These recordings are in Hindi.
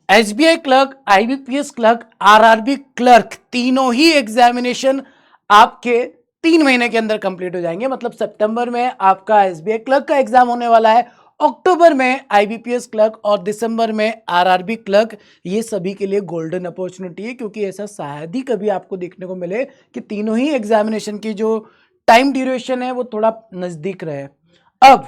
SBI clerk, IBPS clerk, RRB clerk, तीनों ही एग्जामिनेशन आपके 3 महीने के अंदर कंप्लीट हो जाएंगे। मतलब सितंबर में आपका एसबीआई क्लर्क का एग्जाम होने वाला है, अक्टूबर में आईबीपीएस क्लर्क और दिसंबर में आरआरबी क्लर्क। ये सभी के लिए गोल्डन अपॉर्चुनिटी है, क्योंकि ऐसा शायद ही कभी आपको देखने को मिले कि तीनों ही एग्जामिनेशन की जो टाइम ड्यूरेशन है वो थोड़ा नजदीक रहे। अब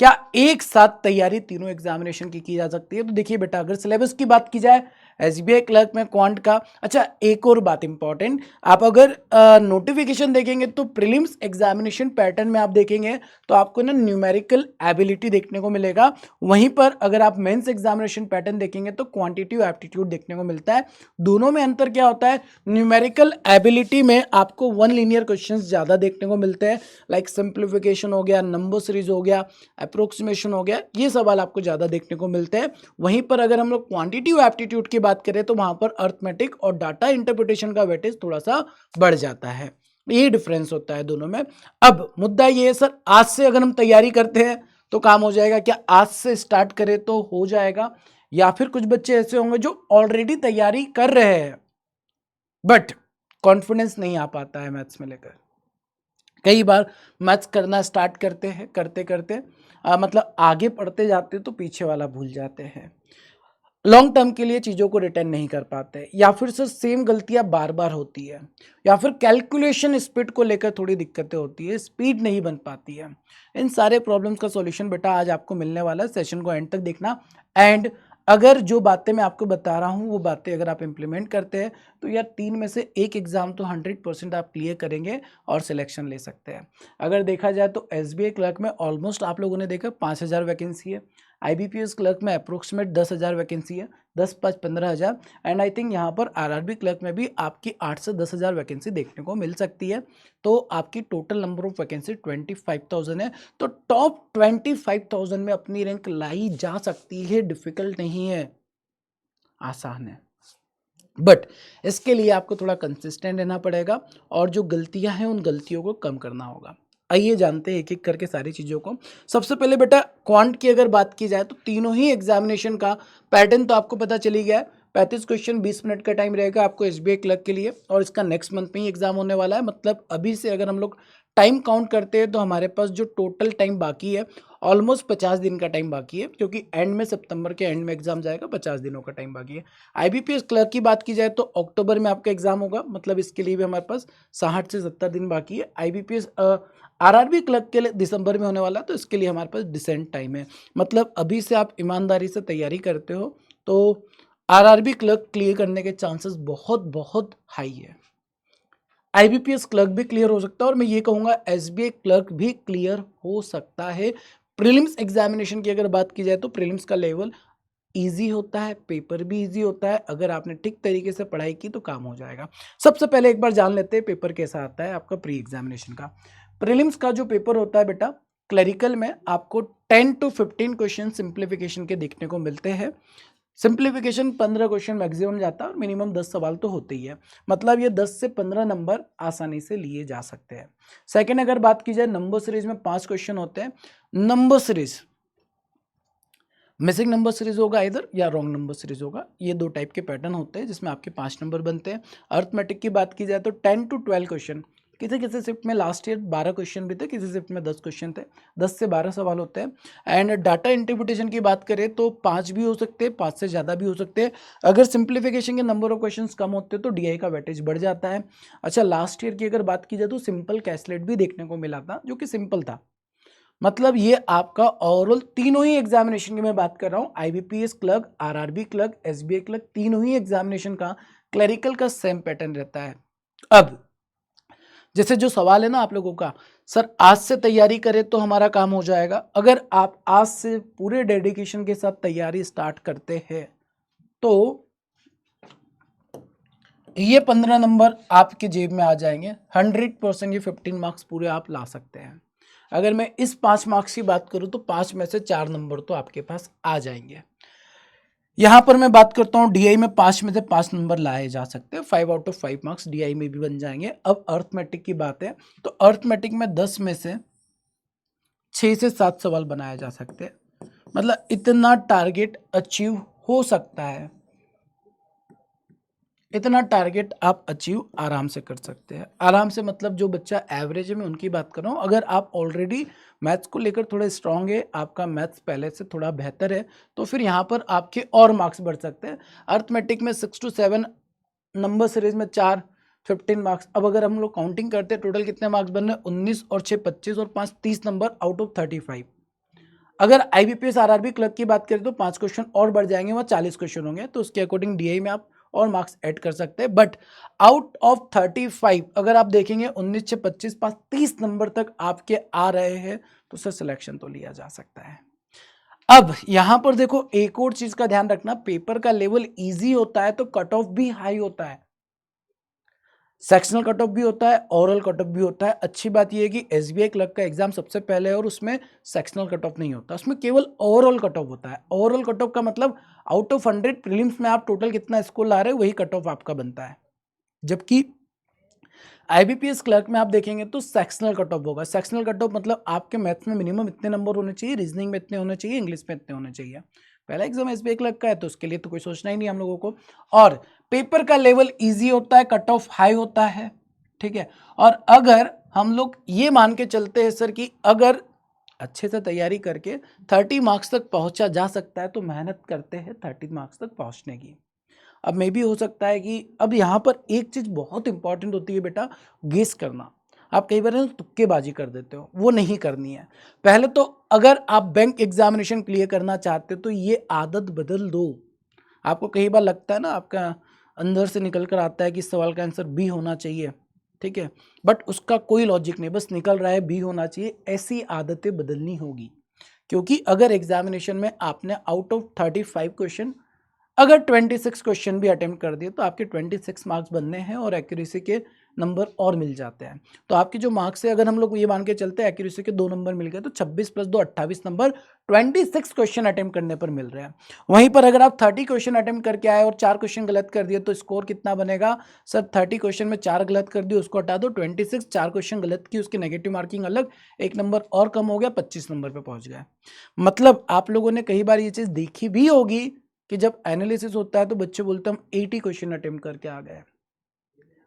क्या एक साथ तैयारी तीनों एग्जामिनेशन की जा सकती है? तो देखिए बेटा, अगर सिलेबस की बात की जाए एसबीआई क्लर्क में क्वांट का, अच्छा एक और बात इंपॉर्टेंट, आप अगर नोटिफिकेशन देखेंगे तो प्रीलिम्स एग्जामिनेशन पैटर्न में आप देखेंगे तो आपको ना न्यूमेरिकल एबिलिटी देखने को मिलेगा। वहीं पर अगर आप मेंस एग्जामिनेशन पैटर्न देखेंगे तो क्वांटिटिव एप्टीट्यूड देखने को मिलता है। दोनों में अंतर क्या होता है? न्यूमेरिकल एबिलिटी में आपको वन लीनियर क्वेश्चंस ज्यादा देखने को मिलते हैं, लाइक सिंप्लीफिकेशन हो गया, नंबर सीरीज हो गया, अप्रोक्सीमेशन हो गया, ये सवाल आपको ज़्यादा देखने को मिलते हैं। वहीं पर अगर हम लोग क्वांटिटिव एप्टीट्यूड की बात करें तो वहां पर अर्थमेटिक और डाटा इंटरप्रिटेशन का वेटेज थोड़ा सा बढ़ जाता है। ये डिफरेंस होता है दोनों में। अब मुद्दा ये है सर, आज से अगर हम तैयारी करते हैं तो काम हो जाएगा क्या? आज से स्टार्ट करें तो हो जाएगा, या फिर कुछ बच्चे ऐसे होंगे जो ऑलरेडी तैयारी कर रहे हैं बट कॉन्फिडेंस नहीं आ पाता है मैथ्स में लेकर। कई बार मैथ्स करना स्टार्ट करते हैं, करते करते मतलब आगे पढ़ते जाते तो पीछे वाला भूल जाते हैं, लॉन्ग टर्म के लिए चीज़ों को रिटेन नहीं कर पाते, या फिर सर सेम गलतियां बार बार होती है, या फिर कैलकुलेशन स्पीड को लेकर थोड़ी दिक्कतें होती है, स्पीड नहीं बन पाती है। इन सारे प्रॉब्लम्स का सॉल्यूशन बेटा आज आपको मिलने वाला है, सेशन को एंड तक देखना। एंड अगर जो बातें मैं आपको बता रहा हूँ वो बातें अगर आप इंप्लीमेंट करते हैं तो यार 3 में से 1 एग्जाम तो 100% आप क्लियर करेंगे और सिलेक्शन ले सकते हैं। अगर देखा जाए तो एसबीआई क्लर्क में ऑलमोस्ट आप लोगों ने देखा 5,000 वैकेंसी है, आईबीपीएस क्लर्क में अप्रोक्सीमेट 10,000 वैकेंसी है, 10 5 15,000। एंड आई थिंक यहाँ पर आरआरबी क्लर्क में भी आपकी 8 से 10,000 वैकेंसी देखने को मिल सकती है। तो आपकी टोटल नंबर ऑफ वैकेंसी 25,000 है। तो टॉप 25,000 में अपनी रैंक लाई जा सकती है, डिफिकल्ट नहीं है, आसान है। बट इसके लिए आपको थोड़ा कंसिस्टेंट रहना पड़ेगा और जो गलतियां हैं उन गलतियों को कम करना होगा। आइए जानते हैं एक एक करके सारी चीज़ों को। सबसे पहले बेटा क्वांट की अगर बात की जाए तो तीनों ही एग्जामिनेशन का पैटर्न तो आपको पता चली गया है। 35 क्वेश्चन 20 मिनट का टाइम रहेगा आपको एसबीआई क्लर्क के लिए, और इसका नेक्स्ट मंथ में ही एग्जाम होने वाला है। मतलब अभी से अगर हम लोग टाइम काउंट करते हैं तो हमारे पास जो टोटल टाइम बाकी है ऑलमोस्ट 50 दिन का टाइम बाकी है, क्योंकि एंड में सितंबर के एंड में एग्जाम जाएगा, 50 दिनों का टाइम बाकी है। आईबीपीएस क्लर्क की बात की जाए तो अक्टूबर में आपका एग्जाम होगा, मतलब इसके लिए भी हमारे पास 60 से 70 दिन बाकी है। आईबीपीएस आरआरबी क्लर्क के लिए दिसंबर में होने वाला है, तो इसके लिए हमारे पास डिसेंट टाइम है। मतलब अभी से आप ईमानदारी से तैयारी करते हो तो आरआरबी क्लर्क क्लियर करने के चांसेस बहुत बहुत हाई है। आईबीपीएस क्लर्क भी क्लियर हो सकता है, और मैं ये कहूँगा एसबीआई क्लर्क भी क्लियर हो सकता है। प्रीलिम्स एग्जामिनेशन की अगर बात की जाए तो प्रीलिम्स का लेवल इजी होता है, पेपर भी इजी होता है। अगर आपने ठीक तरीके से पढ़ाई की तो काम हो जाएगा। सबसे पहले एक बार जान लेते हैं पेपर कैसा आता है आपका प्री एग्जामिनेशन का। प्रीलिम्स का जो पेपर होता है बेटा, क्लरिकल में आपको 10 to 15 क्वेश्चन सिंप्लीफिकेशन के देखने को मिलते हैं। सिंप्लीफिकेशन 15 क्वेश्चन मैक्सिमम जाता है और मिनिमम 10 सवाल तो होते ही है। मतलब ये 10 से 15 नंबर आसानी से लिए जा सकते हैं। सेकंड अगर बात की जाए, नंबर सीरीज में 5 क्वेश्चन होते हैं। Number series missing number series होगा इधर, या रॉन्ग नंबर सीरीज होगा। ये 2 टाइप के पैटर्न होते हैं जिसमें आपके 5 नंबर बनते हैं। अर्थमेटिक की बात की जाए तो 10 to 12 क्वेश्चन, किसी किसी शिफ्ट में लास्ट ईयर 12 क्वेश्चन भी थे, किसी शिफ्ट में 10 क्वेश्चन थे, 10 से 12 सवाल होते हैं। एंड डाटा इंटरप्रिटेशन की बात करें तो 5 भी हो सकते हैं, 5 से ज़्यादा भी हो सकते हैं। अगर सिंप्लीफिकेशन के नंबर ऑफ क्वेश्चन कम होते हैं तो डीआई का वेटेज बढ़ जाता है। अच्छा, लास्ट ईयर की अगर बात की जाए तो सिंपल कैसलेट भी देखने को मिला था, जो कि सिंपल था। मतलब ये आपका ओवरऑल तीनों ही एग्जामिनेशन की मैं बात कर रहा हूँ, IBPS clerk, RRB clerk, SBI clerk, तीनों ही एग्जामिनेशन का क्लरिकल का सेम पैटर्न रहता है। अब जैसे जो सवाल है ना आप लोगों का, सर आज से तैयारी करें तो हमारा काम हो जाएगा। अगर आप आज से पूरे डेडिकेशन के साथ तैयारी स्टार्ट करते हैं तो ये 15 नंबर आपके जेब में आ जाएंगे। 100% ये 15 मार्क्स पूरे आप ला सकते हैं। अगर मैं इस 5 मार्क्स की बात करूं तो 5 में से 4 नंबर तो आपके पास आ जाएंगे। यहां पर मैं बात करता हूं डीआई में 5 में से 5 नंबर लाए जा सकते हैं, 5 आउट ऑफ 5 मार्क्स डीआई में भी बन जाएंगे। अब अर्थमेटिक की बात है तो अर्थमेटिक में 10 में से 6 से 7 सवाल बनाए जा सकते हैं। मतलब इतना टारगेट अचीव हो सकता है। इतना टारगेट आप अचीव आराम से कर सकते हैं। आराम से मतलब जो बच्चा एवरेज है मैं उनकी बात कर रहा हूँ। अगर आप ऑलरेडी मैथ्स को लेकर थोड़े स्ट्रांग है, आपका मैथ्स पहले से थोड़ा बेहतर है, तो फिर यहाँ पर आपके और मार्क्स बढ़ सकते हैं। अर्थमेटिक में 6 to 7, नंबर सीरीज में 4, 15 मार्क्स। अब अगर हम लोग काउंटिंग करते हैं टोटल कितने मार्क्स बन रहे हैं, 19 और 6 25 और 5 30 नंबर आउट ऑफ 35। अगर IBPS RRB क्लर्क की बात करें तो 5 क्वेश्चन और बढ़ जाएंगे, वहाँ 40 क्वेश्चन होंगे, तो उसके अकॉर्डिंग DI में आप और मार्क्स ऐड कर सकते हैं। बट आउट ऑफ 35 अगर आप देखेंगे 19 से 25 5 30 नंबर तक आपके आ रहे हैं, तो सर सिलेक्शन तो लिया जा सकता है। अब यहां पर देखो एक और चीज का ध्यान रखना, पेपर का लेवल इजी होता है तो कट ऑफ भी हाई होता है, सेक्शनल कट ऑफ भी होता है, ओरल कट ऑफ भी होता है। अच्छी बात यह है कि SBI क्लर्क का एग्जाम सबसे पहले है और उसमें सेक्शनल कट ऑफ नहीं होता, उसमें केवल ओवरऑल कट ऑफ होता है। ओवरऑल कट ऑफ का मतलब आउट ऑफ 100 प्रीलिम्स में आप टोटल कितना स्कोर ला रहे हो वही कट ऑफ आपका बनता है। जबकि IBPS क्लर्क में आप देखेंगे तो सेक्शनल कट ऑफ होगा। सेक्शनल कट ऑफ मतलब आपके मैथ्स में मिनिमम इतने नंबर होने चाहिए, रीजनिंग में इतने होने चाहिए, इंग्लिश में इतने होने चाहिए। पहला एग्जाम SBI क्लर्क का है तो उसके लिए तो कोई सोचना ही नहीं हम लोगों को। और पेपर का लेवल ईजी होता है, कट ऑफ हाई होता है, ठीक है। और अगर हम लोग ये मान के चलते हैं सर कि अगर अच्छे से तैयारी करके 30 मार्क्स तक पहुंचा जा सकता है तो मेहनत करते हैं 30 मार्क्स तक पहुंचने की। अब मे भी हो सकता है कि अब यहाँ पर एक चीज़ बहुत इंपॉर्टेंट होती है बेटा, गेस करना। आप कई बार ना तुक्केबाजी कर देते हो, वो नहीं करनी है। पहले तो अगर आप बैंक एग्जामिनेशन क्लियर करना चाहते हो तो ये आदत बदल दो। आपको कई बार लगता है ना, आपका अंदर से निकल कर आता है कि इस सवाल का आंसर बी होना चाहिए, ठीक है, बट उसका कोई लॉजिक नहीं, बस निकल रहा है बी होना चाहिए। ऐसी आदतें बदलनी होगी, क्योंकि अगर एग्जामिनेशन में आपने आउट ऑफ 35 क्वेश्चन अगर 26 क्वेश्चन भी अटेम्प्ट कर दिए तो आपके 26 मार्क्स बनने हैं और एक्यूरेसी के नंबर और मिल जाते हैं। तो आपके जो मार्क्स है, अगर हम लोग ये मान के चलते हैं एक्यूरेसी के 2 नंबर मिल गए तो 26 + 2 28 नंबर 26 क्वेश्चन अटेम्प्ट करने पर मिल रहे हैं। वहीं पर अगर आप 30 क्वेश्चन अटेम्प्ट करके आए और 4 क्वेश्चन गलत कर दिए तो स्कोर कितना बनेगा सर? 30 क्वेश्चन में 4 गलत कर दिए उसको हटा दो, 26 4 क्वेश्चन गलत की उसकी नेगेटिव मार्किंग अलग, 1 नंबर और कम हो गया, 25 नंबर पर पहुंच गया। मतलब आप लोगों ने कई बार ये चीज़ देखी भी होगी कि जब एनालिसिस होता है तो बच्चे बोलते हैं हम 80 क्वेश्चन अटेम्प्ट करके आ गए,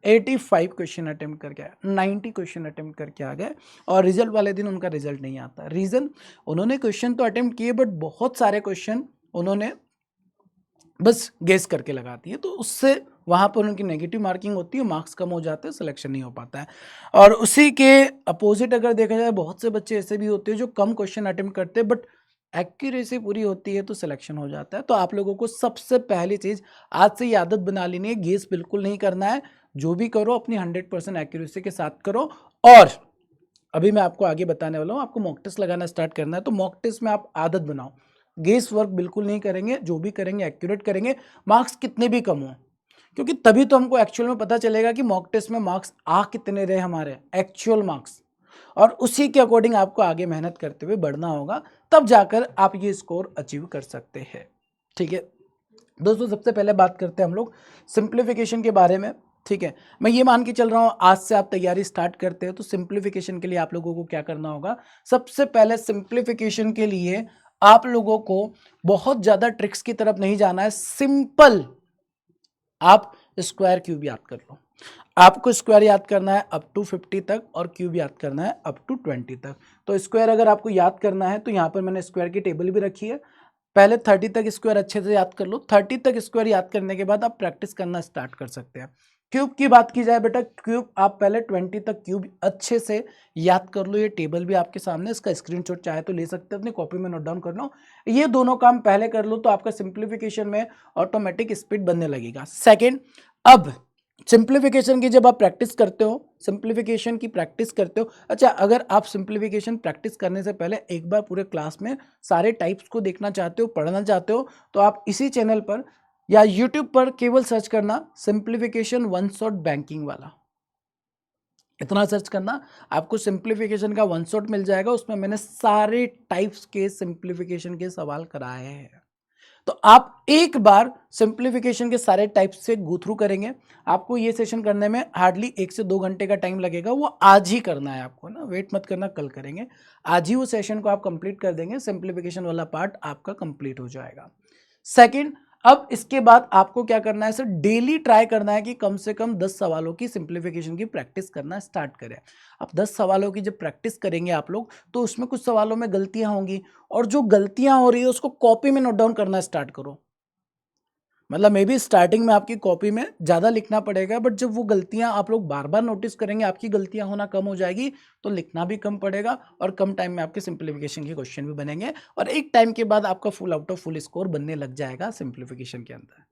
85 क्वेश्चन अटेम्प्ट करके आए, 90 क्वेश्चन अटेम्प्ट करके आ गए, और रिजल्ट वाले दिन उनका रिजल्ट नहीं आता। रीज़न, उन्होंने क्वेश्चन तो अटेम्प्ट किए बट बहुत सारे क्वेश्चन उन्होंने बस गेस करके लगा दिए, तो उससे वहाँ पर उनकी नेगेटिव मार्किंग होती है, मार्क्स कम हो जाते हैं, सिलेक्शन नहीं हो पाता है। और उसी के अपोजिट अगर देखा जाए, बहुत से बच्चे ऐसे भी होते हैं जो कम क्वेश्चन अटेम्प्ट करते हैं बट एक्यूरेसी पूरी होती है तो सिलेक्शन हो जाता है। तो आप लोगों को सबसे पहली चीज़ आज से ये आदत बना लेनी है, गेस बिल्कुल नहीं करना है। जो भी करो अपनी 100% एक्यूरेसी के साथ करो। और अभी मैं आपको आगे बताने वाला हूँ, आपको मॉक टेस्ट लगाना स्टार्ट करना है तो मॉक टेस्ट में आप आदत बनाओ, गेस वर्क बिल्कुल नहीं करेंगे, जो भी करेंगे एक्यूरेट करेंगे, मार्क्स कितने भी कम हो, क्योंकि तभी तो हमको एक्चुअल में पता चलेगा कि मॉक टेस्ट में मार्क्स आ कितने रहे हमारे एक्चुअल मार्क्स, और उसी के अकॉर्डिंग आपको आगे मेहनत करते हुए बढ़ना होगा, तब जाकर आप ये स्कोर अचीव कर सकते हैं। ठीक है दोस्तों, सबसे पहले बात करते हैं हम लोग सिंप्लीफिकेशन के बारे में। ठीक है, मैं ये मान के चल रहा हूँ आज से आप तैयारी स्टार्ट करते हो तो सिंप्लीफिकेशन के लिए आप लोगों को क्या करना होगा? सबसे पहले सिंप्लीफिकेशन के लिए आप लोगों को बहुत ज़्यादा ट्रिक्स की तरफ नहीं जाना है, सिंपल आप स्क्वायर क्यूब याद कर लो। आपको स्क्वायर याद करना है अप टू 50 तक और क्यूब याद करना है अप टू 20 तक। तो स्क्वायर अगर आपको याद करना है तो यहाँ पर मैंने स्क्वायर की टेबल भी रखी है। पहले 30 तक स्क्वायर अच्छे से याद कर लो, 30 तक स्क्वायर याद करने के बाद आप प्रैक्टिस करना स्टार्ट कर सकते हैं। क्यूब की बात की जाए बेटा, क्यूब आप पहले 20 तक क्यूब अच्छे से याद कर लो। ये टेबल भी आपके सामने, इसका स्क्रीनशॉट चाहे तो ले सकते हैं, अपनी कॉपी में नोट डाउन कर लो। ये दोनों काम पहले कर लो तो आपका सिंप्लीफिकेशन में ऑटोमेटिक स्पीड बनने लगेगा। सेकेंड, अब सिंप्लीफिकेशन की जब आप प्रैक्टिस करते हो, सिंप्लीफिकेशन की प्रैक्टिस करते हो, अच्छा अगर आप सिंप्लीफिकेशन प्रैक्टिस करने से पहले एक बार पूरे क्लास में सारे टाइप्स को देखना चाहते हो, पढ़ना चाहते हो, तो आप इसी चैनल पर या यूट्यूब पर केवल सर्च करना सिंप्लीफिकेशन वन शॉट बैंकिंग वाला, इतना सर्च करना, आपको सिंप्लीफिकेशन का वन शॉट मिल जाएगा। उसमें मैंने सारे टाइप्स के सिंप्लीफिकेशन के सवाल कराए हैं। तो आप एक बार सिंप्लीफिकेशन के सारे टाइप्स से गो थ्रू करेंगे। आपको ये सेशन करने में हार्डली 1 से 2 घंटे का टाइम लगेगा, वो आज ही करना है आपको ना, वेट मत करना कल करेंगे, आज ही वो सेशन को आप कंप्लीट कर देंगे, सिंप्लीफिकेशन वाला पार्ट आपका कंप्लीट हो जाएगा। सेकंड, अब इसके बाद आपको क्या करना है सर, डेली ट्राई करना है कि कम से कम 10 सवालों की सिंप्लीफिकेशन की प्रैक्टिस करना स्टार्ट करें। अब 10 सवालों की जब प्रैक्टिस करेंगे आप लोग, तो उसमें कुछ सवालों में गलतियां होंगी, और जो गलतियां हो रही है उसको कॉपी में नोट डाउन करना स्टार्ट करो। मतलब मे बी स्टार्टिंग में आपकी कॉपी में ज़्यादा लिखना पड़ेगा, बट जब वो गलतियां आप लोग बार बार नोटिस करेंगे, आपकी गलतियां होना कम हो जाएगी, तो लिखना भी कम पड़ेगा और कम टाइम में आपके सिंप्लीफिकेशन के क्वेश्चन भी बनेंगे, और एक टाइम के बाद आपका full out of full score बनने लग जाएगा सिंप्लीफिकेशन के अंदर।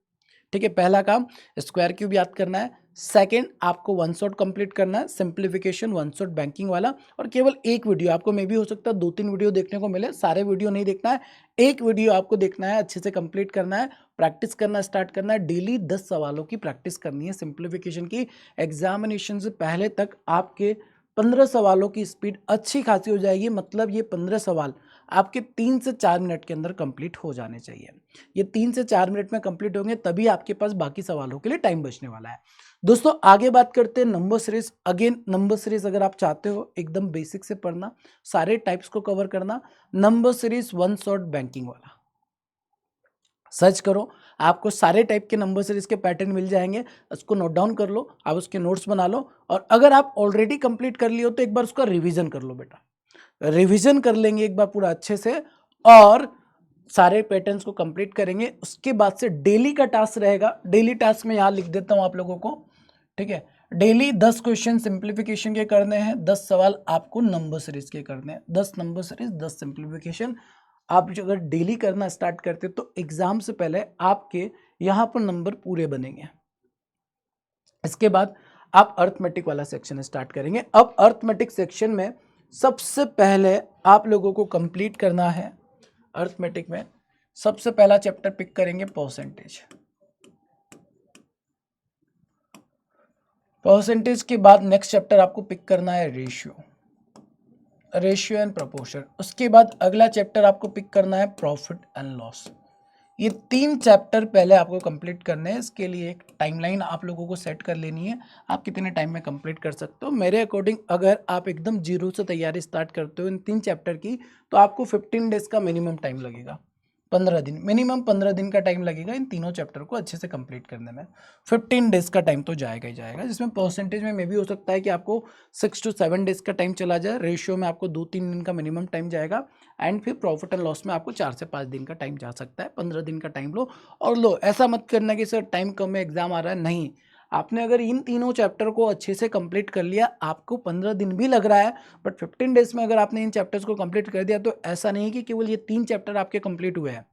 ठीक है, पहला काम स्क्वायर क्यूब याद करना है। सेकंड, आपको वन शॉट कंप्लीट करना है, सिंप्लीफिकेशन वन शॉट बैंकिंग वाला, और केवल एक वीडियो, आपको मे भी हो सकता है 2-3 वीडियो देखने को मिले, सारे वीडियो नहीं देखना है, एक वीडियो आपको देखना है, अच्छे से कंप्लीट करना है, प्रैक्टिस करना स्टार्ट करना है, डेली 10 सवालों की प्रैक्टिस करनी है सिंप्लीफिकेशन की। एग्जामिनेशन से पहले तक आपके 15 सवालों की स्पीड अच्छी खासी हो जाएगी, मतलब ये 15 सवाल आपके 3 से 4 मिनट के अंदर कंप्लीट हो जाने चाहिए। ये 3 से 4 मिनट में कंप्लीट होंगे, तभी आपके पास बाकी सवालों के लिए टाइम बचने वाला है। दोस्तों आगे बात करते हैं number series. Again number series अगर आप चाहते हो एकदम बेसिक से पढ़ना, सारे टाइप्स को कवर करना, number series one shot banking वाला सर्च करो, आपको सारे टाइप के नंबर सीरीज के पैटर्न मिल जाएंगे, उसको नोट डाउन कर लो, आप उसके नोट्स बना लो, और अगर आप ऑलरेडी कंप्लीट कर लियो तो एक बार उसका रिवीजन कर लो बेटा। रिवीजन कर लेंगे एक बार पूरा अच्छे से, और सारे पैटर्न्स को कंप्लीट करेंगे, उसके बाद से डेली का टास्क रहेगा। डेली टास्क में यहाँ लिख देता हूँ आप लोगों को, ठीक है। डेली 10 क्वेश्चन सिंप्लीफिकेशन के करने हैं, 10 सवाल आपको नंबर सीरीज के करने हैं, 10 नंबर सीरीज 10 सिंप्लीफिकेशन। आप अगर डेली करना स्टार्ट करते तो एग्जाम से पहले आपके यहाँ पर नंबर पूरे बनेंगे। इसके बाद आप अर्थमेटिक वाला सेक्शन स्टार्ट करेंगे। अब अर्थमेटिक सेक्शन में सबसे पहले आप लोगों को कंप्लीट करना है, अर्थमेटिक में सबसे पहला चैप्टर पिक करेंगे परसेंटेज। परसेंटेज के बाद नेक्स्ट चैप्टर आपको पिक करना है रेशियो, रेशियो एंड प्रोपोर्शन। उसके बाद अगला चैप्टर आपको पिक करना है प्रॉफिट एंड लॉस। ये 3 चैप्टर पहले आपको कंप्लीट करने हैं। इसके लिए एक टाइमलाइन आप लोगों को सेट कर लेनी है, आप कितने टाइम में कंप्लीट कर सकते हो। मेरे अकॉर्डिंग अगर आप एकदम जीरो से तैयारी स्टार्ट करते हो इन 3 चैप्टर की, तो आपको 15 डेज का मिनिमम टाइम लगेगा, 15 दिन, मिनिमम 15 दिन का टाइम लगेगा इन तीनों चैप्टर को अच्छे से कंप्लीट करने में। 15 डेज का टाइम तो जाएगा ही जाएगा, जिसमें परसेंटेज में भी हो सकता है कि आपको 6 to 7 डेज का टाइम चला जाए, रेशियो में आपको 2-3 दिन का मिनिमम टाइम जाएगा, एंड फिर प्रॉफिट एंड लॉस में आपको 4 से 5 दिन का टाइम जा सकता है। 15 दिन का टाइम लो, और लो ऐसा मत करना कि सर टाइम कम है, एग्जाम आ रहा है, नहीं। आपने अगर इन तीनों चैप्टर को अच्छे से कंप्लीट कर लिया, आपको 15 दिन भी लग रहा है, बट 15 डेज में अगर आपने इन चैप्टर्स को कंप्लीट कर दिया, तो ऐसा नहीं कि केवल ये 3 चैप्टर आपके कंप्लीट हुए हैं,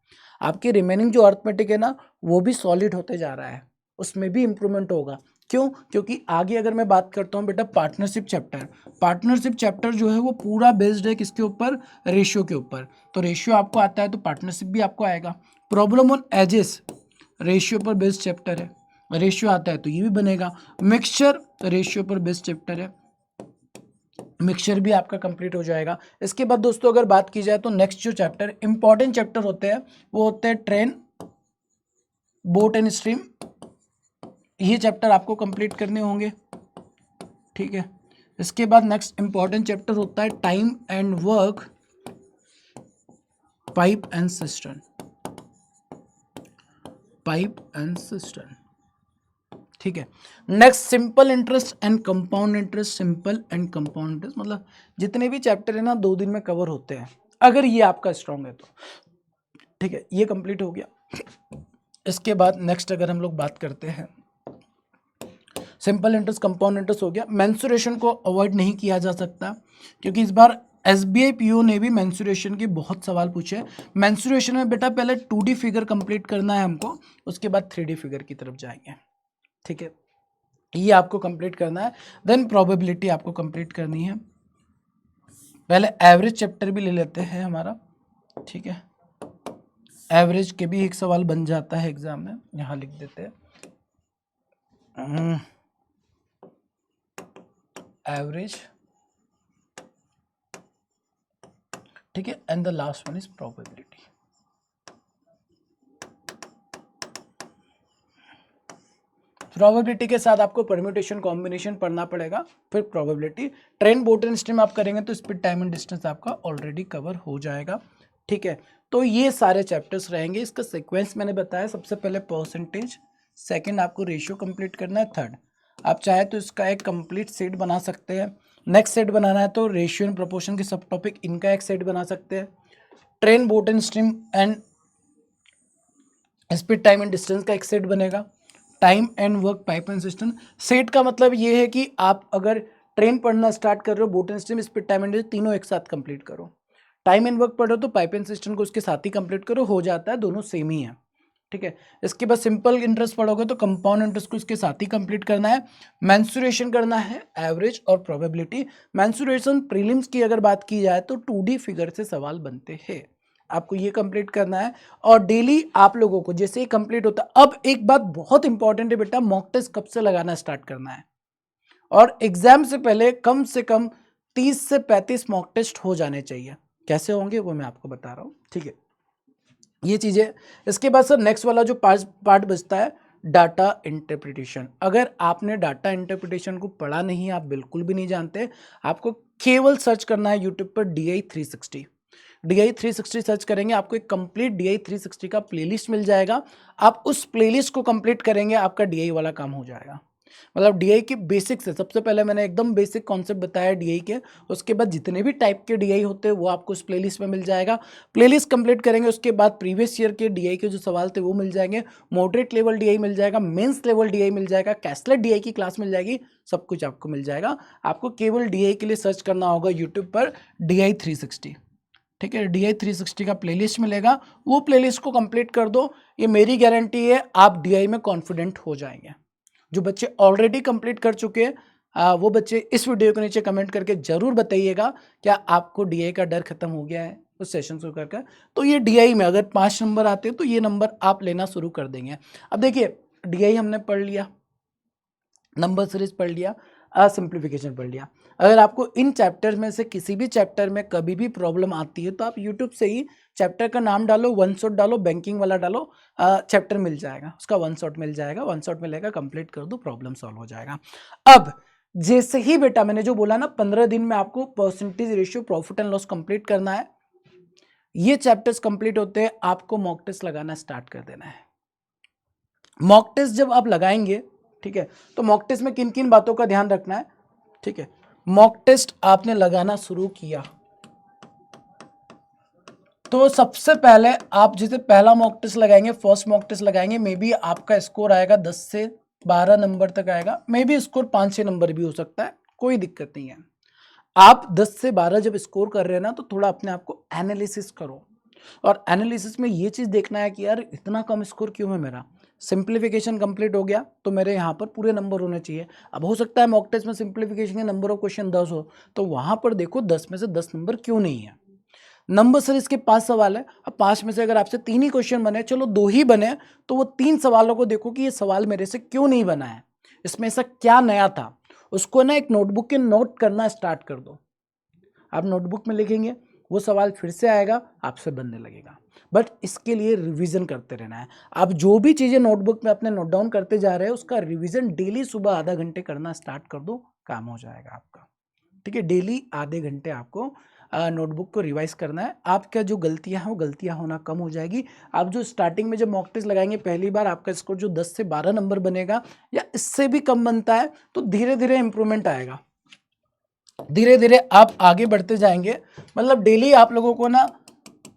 आपके रिमेनिंग जो अर्थमेटिक है ना, वो भी सॉलिड होते जा रहा है, उसमें भी इंप्रूवमेंट होगा। क्यों? क्योंकि आगे अगर मैं बात करता हूँ बेटा पार्टनरशिप चैप्टर, पार्टनरशिप चैप्टर जो है वो पूरा बेस्ड है किसके ऊपर, रेशियो के ऊपर। तो रेशियो आपको आता है तो पार्टनरशिप भी आपको आएगा। प्रॉब्लम ऑन एजेस रेशियो पर बेस्ड चैप्टर है, रेशियो आता है तो ये भी बनेगा। मिक्सचर रेशियो पर बेस्ड चैप्टर है, मिक्सचर भी आपका कंप्लीट हो जाएगा। इसके बाद दोस्तों अगर बात की जाए तो नेक्स्ट जो चैप्टर इंपॉर्टेंट चैप्टर होते हैं वो होते हैं ट्रेन, बोट एंड स्ट्रीम, ये चैप्टर आपको कंप्लीट करने होंगे, ठीक है। इसके बाद नेक्स्ट इंपॉर्टेंट चैप्टर होता है time and work, pipe and system, pipe and system, ठीक है। Next simple interest and compound interest, simple and compound interest, मतलब जितने भी चैप्टर है ना 2 दिन में कवर होते हैं, अगर ये आपका स्ट्रांग है तो, ठीक है। ये कंप्लीट हो गया। इसके बाद नेक्स्ट अगर हम लोग बात करते हैं, सिंपल इंटरेस्ट कंपाउंड इंटरेस्ट हो गया। मेंसुरेशन को अवॉइड नहीं किया जा सकता, क्योंकि इस बार एसबीआई पीओ ने भी मेंसुरेशन के बहुत सवाल पूछे। मेंसुरेशन में बेटा पहले 2D फिगर कंप्लीट करना है हमको, उसके बाद 3D फिगर की तरफ जाएंगे, ठीक है। ये आपको कंप्लीट करना है। देन प्रोबेबिलिटी आपको कंप्लीट करनी है। पहले एवरेज चैप्टर भी ले लेते हैं हमारा, ठीक है। एवरेज के भी एक सवाल बन जाता है एग्जाम में, यहाँ लिख देते हैं एवरेज, ठीक है। And the last one is probability. Probability के साथ आपको परम्यूटेशन कॉम्बिनेशन पढ़ना पड़ेगा, फिर probability. Train, boat and stream आप करेंगे तो स्पीड, टाइम एंड डिस्टेंस आपका ऑलरेडी कवर हो जाएगा। ठीक है, तो ये सारे चैप्टर्स रहेंगे। इसका सीक्वेंस मैंने बताया, सबसे पहले परसेंटेज, सेकंड आपको रेशियो कंप्लीट करना है, थर्ड आप चाहे तो इसका एक कंप्लीट सेट बना सकते हैं, नेक्स्ट सेट बनाना है तो रेशियो एंड प्रोपोर्शन के सब टॉपिक इनका एक सेट बना सकते हैं, train boat and stream and speed time and distance का एक सेट बनेगा, time and work pipe and system. Set का मतलब ये है कि आप अगर ट्रेन पढ़ना स्टार्ट कर रहे हो, boat and stream, speed time and तीनों एक साथ कंप्लीट करो, टाइम एंड वर्क पढ़ रहे हो तो पाइप एंड सिस्टम को उसके साथ ही कंप्लीट करो, हो जाता है, दोनों सेम ही है। ठीक है, इसके बाद सिंपल इंटरेस्ट पढ़ोगे तो कंपाउंड इंटरेस्ट को इसके साथ ही कंप्लीट करना है, मेंसुरेशन करना है, एवरेज और प्रोबेबिलिटी। मेंसुरेशन प्रीलिम्स की अगर बात की जाए तो 2D फिगर से सवाल बनते हैं, आपको ये कंप्लीट करना है। और डेली आप लोगों को जैसे ही कंप्लीट होता है, अब एक बात बहुत इंपॉर्टेंट है बेटा, मॉक टेस्ट कब से लगाना स्टार्ट करना है, और एग्जाम से पहले कम से कम 30 से 35 मॉक टेस्ट हो जाने चाहिए। कैसे होंगे वो मैं आपको बता रहा हूँ, ठीक है, ये चीजें। इसके बाद सर नेक्स्ट वाला जो पार्ट बचता है, डाटा इंटरप्रिटेशन। अगर आपने डाटा इंटरप्रिटेशन को पढ़ा नहीं, आप बिल्कुल भी नहीं जानते, आपको केवल सर्च करना है यूट्यूब पर DI 360। DI 360 सर्च करेंगे, आपको एक कंप्लीट DI 360 का प्लेलिस्ट मिल जाएगा, आप उस प्लेलिस्ट को कंप्लीट करेंगे, आपका DI वाला काम हो जाएगा। मतलब DI की बेसिक्स है, सबसे पहले मैंने एकदम बेसिक कॉन्सेप्ट बताया DI के, उसके बाद जितने भी टाइप के DI होते हैं वो आपको उस प्लेलिस्ट में मिल जाएगा। प्लेलिस्ट कंप्लीट करेंगे, उसके बाद प्रीवियस ईयर के DI के जो सवाल थे वो मिल जाएंगे, मॉडरेट लेवल DI मिल जाएगा, मेंस लेवल DI मिल जाएगा, कैसलेट DI की क्लास मिल जाएगी, सब कुछ आपको मिल जाएगा। आपको केवल DI के लिए सर्च करना होगा यूट्यूब पर DI 360। ठीक है, DI 360 का प्लेलिस्ट मिलेगा, वो प्लेलिस्ट को कंप्लीट कर दो, ये मेरी गारंटी है आप DI में कॉन्फिडेंट हो जाएंगे। जो बच्चे ऑलरेडी कंप्लीट कर चुके हैं वो बच्चे इस वीडियो के नीचे कमेंट करके जरूर बताइएगा क्या आपको DI का डर खत्म हो गया है उस सेशन को करके। तो ये DI में अगर 5 नंबर आते हैं तो ये नंबर आप लेना शुरू कर देंगे। अब देखिए, DI हमने पढ़ लिया, नंबर सीरीज पढ़ लिया, सिंप्लीफिकेशन पढ़ लिया। अगर आपको इन चैप्टर में से किसी भी चैप्टर में कभी भी प्रॉब्लम आती है तो आप यूट्यूब से ही चैप्टर का नाम डालो, वन शॉट डालो, बैंकिंग वाला डालो, चैप्टर मिल जाएगा, उसका वन शॉट मिल जाएगा, वन शॉट मिलेगा, कंप्लीट कर दो, प्रॉब्लम सॉल्व हो जाएगा। अब जैसे ही बेटा मैंने जो बोला ना 15 दिन में आपको percentage ratio profit and loss complete करना है, ये चैप्टर्स कंप्लीट होते हैं आपको मॉक टेस्ट लगाना स्टार्ट कर देना है। मॉक टेस्ट जब आप लगाएंगे, ठीक है, तो मॉक टेस्ट में किन किन बातों का ध्यान रखना है, ठीक है, मॉक टेस्ट आपने लगाना शुरू किया तो सबसे पहले आप जैसे पहला मॉक टेस्ट लगाएंगे, फर्स्ट मॉक टेस्ट लगाएंगे, मे बी आपका स्कोर आएगा 10 से 12 नंबर तक आएगा, मे बी स्कोर 5-6 नंबर भी हो सकता है, कोई दिक्कत नहीं है। आप 10 से 12 जब स्कोर कर रहे हैं ना तो थोड़ा अपने आप को एनालिसिस करो, और एनालिसिस में ये चीज़ देखना है कि यार इतना कम स्कोर क्यों है मेरा। सिंप्लीफिकेशन कंप्लीट हो गया तो मेरे यहाँ पर पूरे नंबर होने चाहिए। अब हो सकता है मॉक टेस्ट में सिंप्लीफिकेशन के नंबर ऑफ क्वेश्चन 10 हो, तो वहाँ पर देखो 10 में से 10 नंबर क्यों नहीं है। नंबर सर इसके 5 सवाल है, अब 5 में से अगर आपसे 3 ही क्वेश्चन बने, चलो 2 ही बने, तो वो 3 सवालों को देखो कि ये सवाल मेरे से क्यों नहीं बना है, इसमें ऐसा क्या नया था, उसको ना एक नोटबुक के नोट करना स्टार्ट कर दो। आप नोटबुक में लिखेंगे, वो सवाल फिर से आएगा, आपसे बनने लगेगा। बट इसके लिए रिवीजन करते रहना है। आप जो भी चीज़ें नोटबुक में अपने नोट डाउन करते जा रहे हैं उसका रिवीजन डेली सुबह आधा घंटे करना स्टार्ट कर दो, काम हो जाएगा आपका। ठीक है, डेली आधे घंटे आपको नोटबुक को रिवाइज करना है, आपका जो गलतियां हैं वो गलतियां होना कम हो जाएगी। आप जो स्टार्टिंग में जब मॉक टेस्ट लगाएंगे पहली बार, आपका स्कोर जो 10 से 12 नंबर बनेगा या इससे भी कम बनता है, तो धीरे धीरे इंप्रूवमेंट आएगा, धीरे धीरे आप आगे बढ़ते जाएंगे। मतलब डेली आप लोगों को ना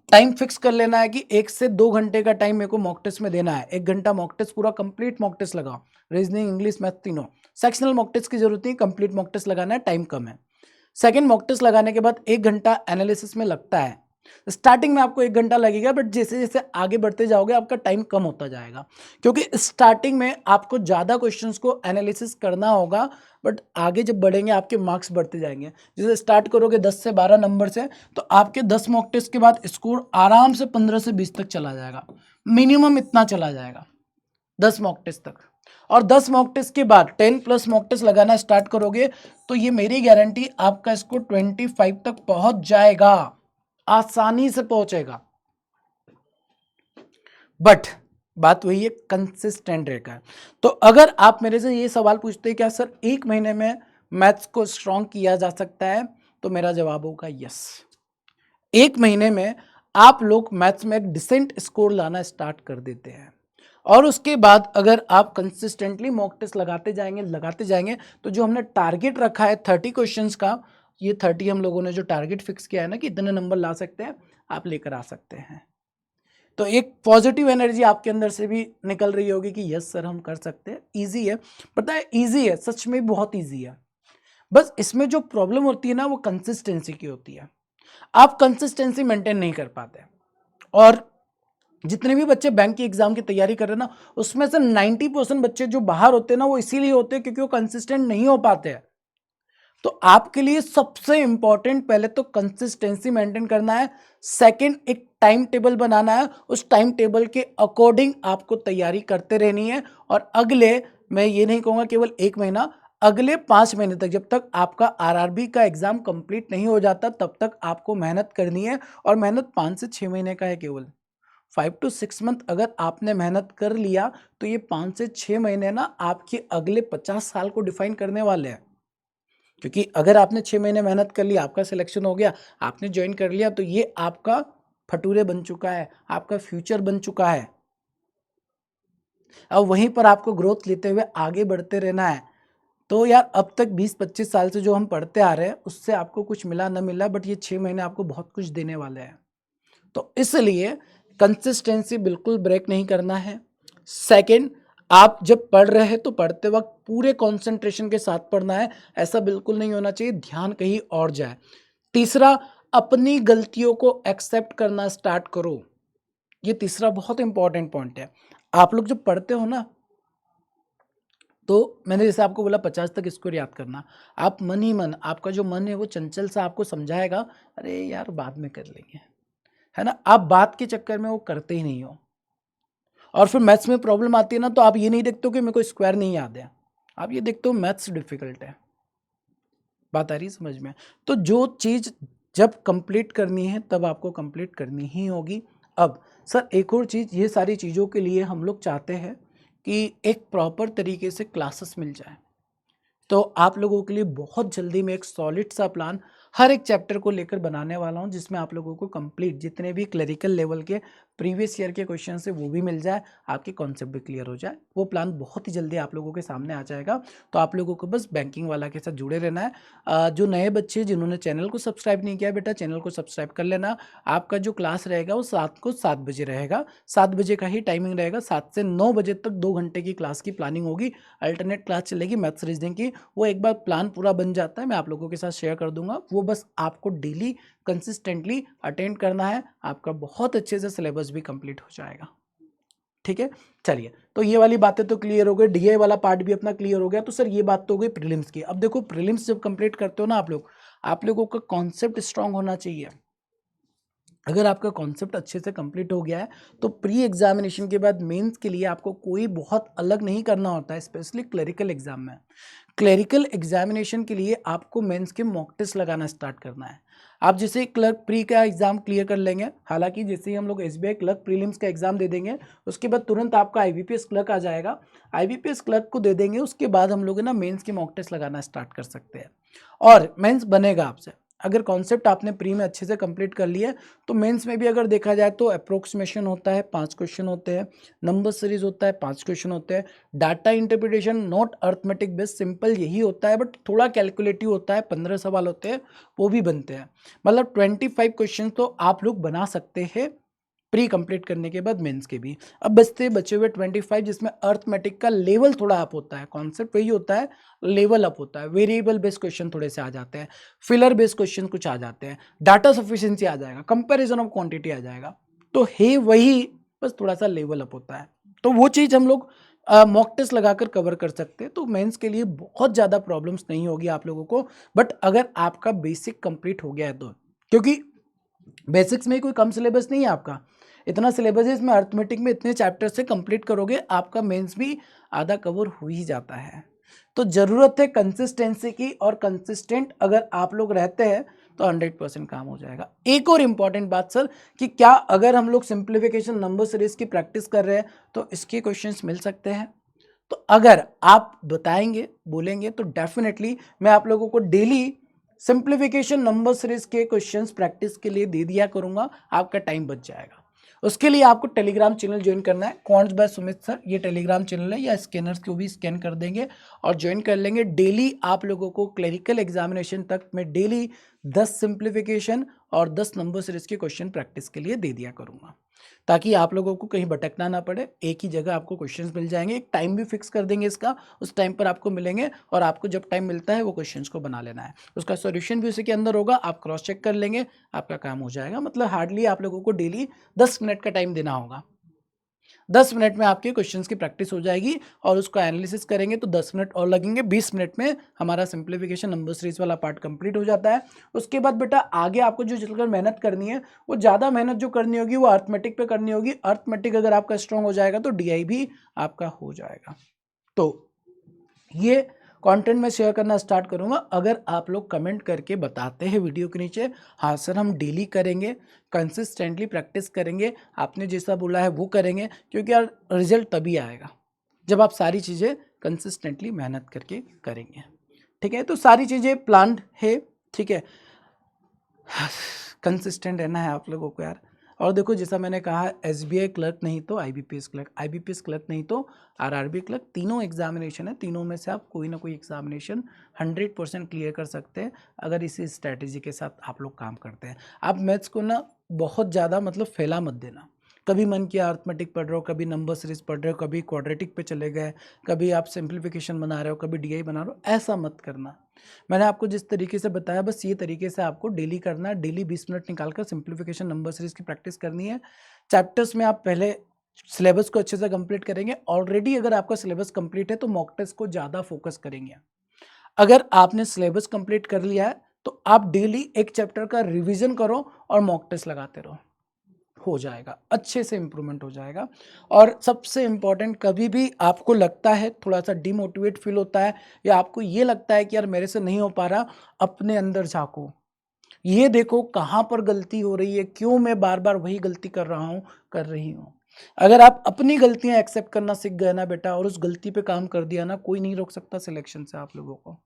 टाइम फिक्स कर लेना है कि 1 से 2 घंटे का टाइम मेरे को मॉक टेस्ट में देना है। 1 घंटा मॉक टेस्ट, पूरा कंप्लीट मॉक टेस्ट लगाओ, रीजनिंग, इंग्लिश, मैथ तीनों। सेक्शनल मॉक टेस्ट की जरूरत नहीं, कंप्लीट मॉक टेस्ट लगाना है, टाइम कम है। सेकेंड मॉक टेस्ट लगाने के बाद 1 घंटा एनालिसिस में लगता है। स्टार्टिंग में आपको 1 घंटा लगेगा, बट जैसे जैसे आगे बढ़ते जाओगे आपका टाइम कम होता जाएगा, क्योंकि स्टार्टिंग में आपको ज़्यादा क्वेश्चंस को एनालिसिस करना होगा, बट आगे जब बढ़ेंगे आपके मार्क्स बढ़ते जाएंगे। जैसे स्टार्ट करोगे 10 से 12 नंबर से, तो आपके 10 मॉक टेस्ट के बाद स्कोर आराम से 15 से 20 तक चला जाएगा, मिनिमम इतना चला जाएगा 10 मॉक टेस्ट तक। और 10 मॉक टेस्ट के बाद 10+ मॉक टेस्ट लगाना स्टार्ट करोगे तो ये मेरी गारंटी, आपका स्कोर 25 तक पहुंच जाएगा, आसानी से पहुंचेगा। बट बात वही है, कंसिस्टेंट रहकर। तो अगर आप मेरे से ये सवाल पूछते हैं क्या सर 1 महीने में मैथ्स को स्ट्रॉन्ग किया जा सकता है, तो मेरा जवाब होगा यस। 1 महीने में आप लोग मैथ्स में एक डिसेंट स्कोर लाना स्टार्ट कर देते हैं। और उसके बाद अगर आप कंसिस्टेंटली मॉक टेस्ट लगाते जाएंगे तो जो हमने टारगेट रखा है 30 क्वेश्चंस का, ये 30 हम लोगों ने जो टारगेट फिक्स किया है ना कि इतने नंबर ला सकते हैं, आप लेकर आ सकते हैं। तो एक पॉजिटिव एनर्जी आपके अंदर से भी निकल रही होगी कि यस सर हम कर सकते हैं, ईजी है। पता है ईजी है, सच में बहुत ईजी है। बस इसमें जो प्रॉब्लम होती है ना वो कंसिस्टेंसी की होती है। आप कंसिस्टेंसी मेंटेन नहीं कर पाते। और जितने भी बच्चे बैंक की एग्जाम की तैयारी कर रहे हैं ना, उसमें से 90% बच्चे जो बाहर होते हैं ना वो इसीलिए होते हैं क्योंकि वो कंसिस्टेंट नहीं हो पाते हैं। तो आपके लिए सबसे इंपॉर्टेंट पहले तो कंसिस्टेंसी मेंटेन करना है। सेकंड, एक टाइम टेबल बनाना है, उस टाइम टेबल के अकॉर्डिंग आपको तैयारी करते रहनी है। और अगले, मैं ये नहीं कहूंगा केवल 1 महीना, अगले 5 महीने तक, जब तक आपका आरआरबी का एग्जाम कंप्लीट नहीं हो जाता तब तक आपको मेहनत करनी है। और मेहनत 5 से 6 महीने का है केवल। 5 to 6 मंथ अगर आपने मेहनत कर लिया तो ये 5 से 6 महीने ना आपके अगले 50 साल को डिफाइन करने वाले हैं। क्योंकि अगर आपने 6 महीने मेहनत कर लिया, आपका सिलेक्शन हो गया, आपने ज्वाइन कर लिया, तो ये आपका फटूरे बन चुका है, आपका फ्यूचर बन चुका है। अब वहीं पर आपको ग्रोथ लेते हुए आगे बढ़ते रहना है। तो यार अब तक 20-25 साल से जो हम पढ़ते आ रहे हैं उससे आपको कुछ मिला ना मिला, बट ये 6 महीने आपको बहुत कुछ देने वाले हैं। तो इसलिए कंसिस्टेंसी बिल्कुल ब्रेक नहीं करना है। सेकंड, आप जब पढ़ रहे हैं तो पढ़ते वक्त पूरे कंसंट्रेशन के साथ पढ़ना है, ऐसा बिल्कुल नहीं होना चाहिए ध्यान कहीं और जाए। तीसरा, अपनी गलतियों को एक्सेप्ट करना स्टार्ट करो। ये तीसरा बहुत इंपॉर्टेंट पॉइंट है। आप लोग जब पढ़ते हो ना, तो मैंने जैसे आपको बोला 50 तक स्कोर याद करना, आप मन ही मन, आपका जो मन है वो चंचल सा आपको समझाएगा, अरे यार बाद में कर लेंगे, है ना। आप बात के चक्कर में वो करते ही नहीं हो। और फिर मैथ्स में प्रॉब्लम आती है ना, तो आप ये नहीं देखते हो कि मेरे को स्क्वायर नहीं याद है, आप ये देखते हो मैथ्स डिफिकल्ट है। बात आ रही है समझ में। तो जो चीज़ जब कंप्लीट करनी है तब आपको कंप्लीट करनी ही होगी। अब सर एक और चीज़, ये सारी चीज़ों के लिए हम लोग चाहते हैं कि एक प्रॉपर तरीके से क्लासेस मिल जाए। तो आप लोगों के लिए बहुत जल्दी मैं एक सॉलिड सा प्लान हर एक चैप्टर को लेकर बनाने वाला हूं, जिसमें आप लोगों को कंप्लीट जितने भी क्लरिकल लेवल के प्रीवियस ईयर के क्वेश्चन है वो भी मिल जाए, आपके कॉन्सेप्ट भी क्लियर हो जाए। वो प्लान बहुत ही जल्दी आप लोगों के सामने आ जाएगा। तो आप लोगों को बस बैंकिंग वाला के साथ जुड़े रहना है। जो नए बच्चे जिन्होंने चैनल को सब्सक्राइब नहीं किया, बेटा चैनल को सब्सक्राइब कर लेना। आपका जो क्लास रहेगा वो 7 बजे रहेगा, 7 बजे का ही टाइमिंग रहेगा। 7 से 9 बजे तक 2 घंटे की क्लास की प्लानिंग होगी। अल्टरनेट क्लास चलेगी मैथ्स रीजनिंग की। वो एक बार प्लान पूरा बन जाता है मैं आप लोगों के साथ शेयर कर दूंगा, वो बस आपको डेली कंसिस्टेंटली अटेंड करना है, आपका बहुत अच्छे से सिलेबस भी कंप्लीट हो जाएगा। ठीक है, चलिए तो ये वाली बातें तो क्लियर हो गई, डीआई वाला पार्ट भी अपना क्लियर हो गया। तो सर ये बात तो हो गई प्रीलिम्स की। अब देखो प्रीलिम्स जब कंप्लीट करते हो ना आप लोगों का कॉन्सेप्ट स्ट्रांग होना चाहिए। अगर आपका कॉन्सेप्ट अच्छे से कंप्लीट हो गया है तो प्री एग्जामिनेशन के बाद मेंस के लिए आपको कोई बहुत अलग नहीं करना होता है, स्पेशली क्लरिकल एग्जाम में। क्लरिकल एग्जामिनेशन के लिए आपको मेंस के मॉक टेस्ट लगाना स्टार्ट करना है। आप जैसे क्लर्क प्री का एग्जाम क्लियर कर लेंगे, हालांकि जैसे ही हम लोग एसबीआई क्लर्क प्रीलिम्स का एग्जाम दे देंगे उसके बाद तुरंत आपका आईबीपीएस क्लर्क आ जाएगा। आईबीपीएस क्लर्क को दे देंगे उसके बाद हम लोग ना मेंस के मॉक टेस्ट लगाना स्टार्ट कर सकते हैं। और मेंस बनेगा आपसे, अगर कॉन्सेप्ट आपने प्री में अच्छे से कंप्लीट कर लिया तो मेंस में भी अगर देखा जाए तो अप्रोक्सीमेशन होता है 5 क्वेश्चन होते हैं, नंबर सीरीज होता है 5 क्वेश्चन होते हैं, data interpretation not arithmetic based simple यही होता है, बट थोड़ा कैलकुलेटिव होता है, 15 सवाल होते हैं वो भी बनते हैं। मतलब 25 क्वेश्चन तो आप लोग बना सकते हैं प्री कंप्लीट करने के बाद मेंस के भी। अब बचे हुए 25 जिसमें अर्थमेटिक का लेवल थोड़ा अप होता है, कॉन्सेप्ट वही होता है, लेवल अप होता है, वेरिएबल बेस्ड क्वेश्चन थोड़े से आ जाते हैं, फिलर बेस्ड क्वेश्चन कुछ आ जाते हैं, डाटा सफिशिएंसी आ जाएगा, कंपैरिजन ऑफ क्वांटिटी आ जाएगा। तो है वही, बस थोड़ा सा लेवल अप होता है। तो वो चीज़ हम लोग मॉक टेस्ट लगाकर कवर कर सकते हैं। तो मेंस के लिए बहुत ज़्यादा प्रॉब्लम्स नहीं होगी आप लोगों को, बट अगर आपका बेसिक कंप्लीट हो गया है तो, क्योंकि बेसिक्स में कोई कम सिलेबस नहीं है आपका, इतना सिलेबस है इसमें, अर्थमेटिक में इतने चैप्टर से कंप्लीट करोगे आपका मेंस भी आधा कवर हो ही जाता है। तो ज़रूरत है कंसिस्टेंसी की, और कंसिस्टेंट अगर आप लोग रहते हैं तो 100% काम हो जाएगा। एक और इम्पॉर्टेंट बात सर, कि क्या अगर हम लोग सिंप्लीफिकेशन नंबर सीरीज की प्रैक्टिस कर रहे हैं तो इसके क्वेश्चंस मिल सकते हैं? तो अगर आप बताएंगे बोलेंगे तो डेफिनेटली मैं आप लोगों को डेली सिंप्लीफिकेशन नंबर सीरीज के क्वेश्चंस प्रैक्टिस के लिए दे दिया करूंगा, आपका टाइम बच जाएगा। उसके लिए आपको टेलीग्राम चैनल ज्वाइन करना है, क्वांट्स बाय सुमित सर, ये टेलीग्राम चैनल है, या स्कैनर्स को भी स्कैन कर देंगे और ज्वाइन कर लेंगे। डेली आप लोगों को क्लरिकल एग्जामिनेशन तक मैं डेली 10 सिंप्लीफिकेशन और 10 नंबर सीरीज के क्वेश्चन प्रैक्टिस के लिए दे दिया करूंगा, ताकि आप लोगों को कहीं भटकना ना पड़े, एक ही जगह आपको क्वेश्चंस मिल जाएंगे। एक टाइम भी फिक्स कर देंगे इसका, उस टाइम पर आपको मिलेंगे और आपको जब टाइम मिलता है वो क्वेश्चंस को बना लेना है, उसका सॉल्यूशन भी उसी के अंदर होगा, आप क्रॉस चेक कर लेंगे, आपका काम हो जाएगा। मतलब हार्डली आप लोगों को डेली 10 मिनट का टाइम देना होगा, 10 मिनट में आपके क्वेश्चंस की प्रैक्टिस हो जाएगी और उसको एनालिसिस करेंगे तो 10 मिनट और लगेंगे, 20 मिनट में हमारा सिंप्लीफिकेशन नंबर सीरीज वाला पार्ट कंप्लीट हो जाता है। उसके बाद बेटा आगे आपको जो चलकर मेहनत करनी है, वो ज़्यादा मेहनत जो करनी होगी वो अर्थमेटिक पे करनी होगी। अर्थमेटिक अगर आपका स्ट्रॉन्ग हो जाएगा तो डीआई भी आपका हो जाएगा। तो ये कंटेंट मैं शेयर करना स्टार्ट करूंगा अगर आप लोग कमेंट करके बताते हैं वीडियो के नीचे, हाँ सर हम डेली करेंगे, कंसिस्टेंटली प्रैक्टिस करेंगे, आपने जैसा बोला है वो करेंगे, क्योंकि यार रिजल्ट तभी आएगा जब आप सारी चीज़ें कंसिस्टेंटली मेहनत करके करेंगे। ठीक है, तो सारी चीज़ें प्लान्ड है। ठीक है, कंसिस्टेंट रहना है आप लोगों को यार। और देखो जैसा मैंने कहा, एसबीआई क्लर्क नहीं तो आईबीपीएस क्लर्क, आईबीपीएस क्लर्क नहीं तो आरआरबी क्लर्क, तीनों एग्जामिनेशन है, तीनों में से आप कोई ना कोई एग्जामिनेशन 100% क्लियर कर सकते हैं अगर इसी स्ट्रैटेजी के साथ आप लोग काम करते हैं। आप मैथ्स को ना बहुत ज़्यादा मतलब फैला मत देना, कभी मन किया अर्थमेटिक पढ़ रहे हो, कभी नंबर सीरीज पढ़ रहे हो, कभी क्वाड्रेटिक पे चले गए, कभी आप सिंप्लीफिकेशन बना रहे हो, कभी डीआई बना रहे हो, ऐसा मत करना। मैंने आपको जिस तरीके से बताया बस ये तरीके से आपको डेली करना है। डेली 20 मिनट निकालकर सिंप्लीफिकेशन नंबर सीरीज की प्रैक्टिस करनी है। चैप्टर्स में आप पहले सिलेबस को अच्छे से कंप्लीट करेंगे। ऑलरेडी अगर आपका सिलेबस कंप्लीट है तो मॉक टेस्ट को ज़्यादा फोकस करेंगे। अगर आपने सिलेबस कंप्लीट कर लिया है तो आप डेली एक चैप्टर का रिविजन करो और मॉक टेस्ट लगाते रहो, हो जाएगा, अच्छे से इंप्रूवमेंट हो जाएगा। और सबसे इंपॉर्टेंट, कभी भी आपको लगता है थोड़ा सा डिमोटिवेट फील होता है या आपको ये लगता है कि यार मेरे से नहीं हो पा रहा, अपने अंदर झांको, ये देखो कहाँ पर गलती हो रही है, क्यों मैं बार बार वही गलती कर रहा हूँ, कर रही हूँ। अगर आप अपनी गलतियां एक्सेप्ट करना सीख गए ना बेटा और उस गलती पे काम कर दिया ना, कोई नहीं रोक सकता सिलेक्शन से आप लोगों को।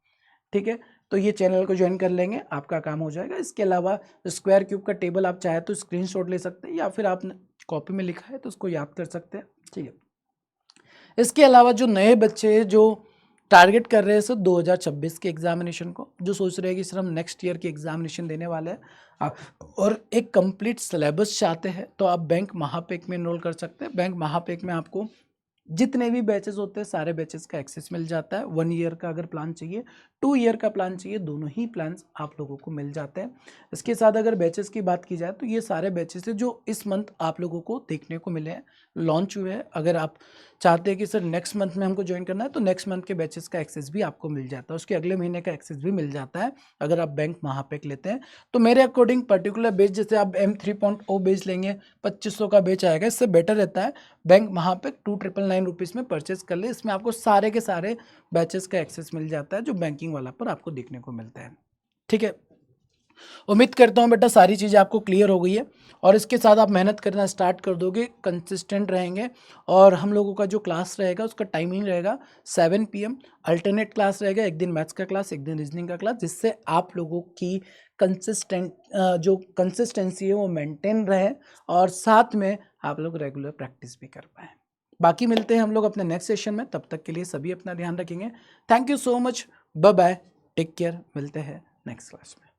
ठीक है, तो ये चैनल को ज्वाइन कर लेंगे, आपका काम हो जाएगा। इसके अलावा स्क्वायर क्यूब का टेबल आप चाहे तो स्क्रीनशॉट ले सकते हैं या फिर आपने कॉपी में लिखा है तो उसको याद कर सकते हैं। ठीक है, इसके अलावा जो नए बच्चे हैं जो टारगेट कर रहे हैं सर 2026 के एग्जामिनेशन को, जो सोच रहे हैं कि सर हम नेक्स्ट ईयर की एग्जामिनेशन देने वाले हैं और एक कंप्लीट सिलेबस चाहते हैं, तो आप बैंक महापेक में एनरोल कर सकते हैं। बैंक महापेक में आपको जितने भी बैचेस होते हैं सारे बैचेस का एक्सेस मिल जाता है। 1 ईयर का अगर प्लान चाहिए, 2 ईयर का प्लान चाहिए, दोनों ही प्लान्स आप लोगों को मिल जाते हैं। इसके साथ अगर बैचेस की बात की जाए तो ये सारे बैचेस हैं जो इस मंथ आप लोगों को देखने को मिले हैं, लॉन्च हुए हैं। अगर आप चाहते हैं कि सर नेक्स्ट मंथ में हमको ज्वाइन करना है तो नेक्स्ट मंथ के बैचेस का एक्सेस भी आपको मिल जाता है, उसके अगले महीने का एक्सेस भी मिल जाता है अगर आप बैंक महापेक लेते हैं। तो मेरे अकॉर्डिंग पर्टिकुलर बैच, जैसे आप M3.0 बैच लेंगे 2500 का बैच आएगा, इससे बेटर रहता है बैंक महापेक 2999 रुपीज़ में परचेस कर ले। इसमें आपको सारे के सारे बैचेस का एक्सेस मिल जाता है जो बैंकिंग वाला पर आपको देखने को मिलता है। ठीक है, उम्मीद करता हूँ बेटा सारी चीज़ें आपको क्लियर हो गई है और इसके साथ आप मेहनत करना स्टार्ट कर दोगे, कंसिस्टेंट रहेंगे। और हम लोगों का जो क्लास रहेगा उसका टाइमिंग रहेगा 7 PM, अल्टरनेट क्लास रहेगा, एक दिन मैथ्स का क्लास, एक दिन रीजनिंग का क्लास, जिससे आप लोगों की जो कंसिस्टेंसी है वो मेंटेन रहे और साथ में आप लोग रेगुलर प्रैक्टिस भी कर पाएँ। बाकी मिलते हैं हम लोग अपने नेक्स्ट सेशन में, तब तक के लिए सभी अपना ध्यान रखेंगे। Thank you so much, bye bye, take care, मिलते हैं नेक्स्ट क्लास में।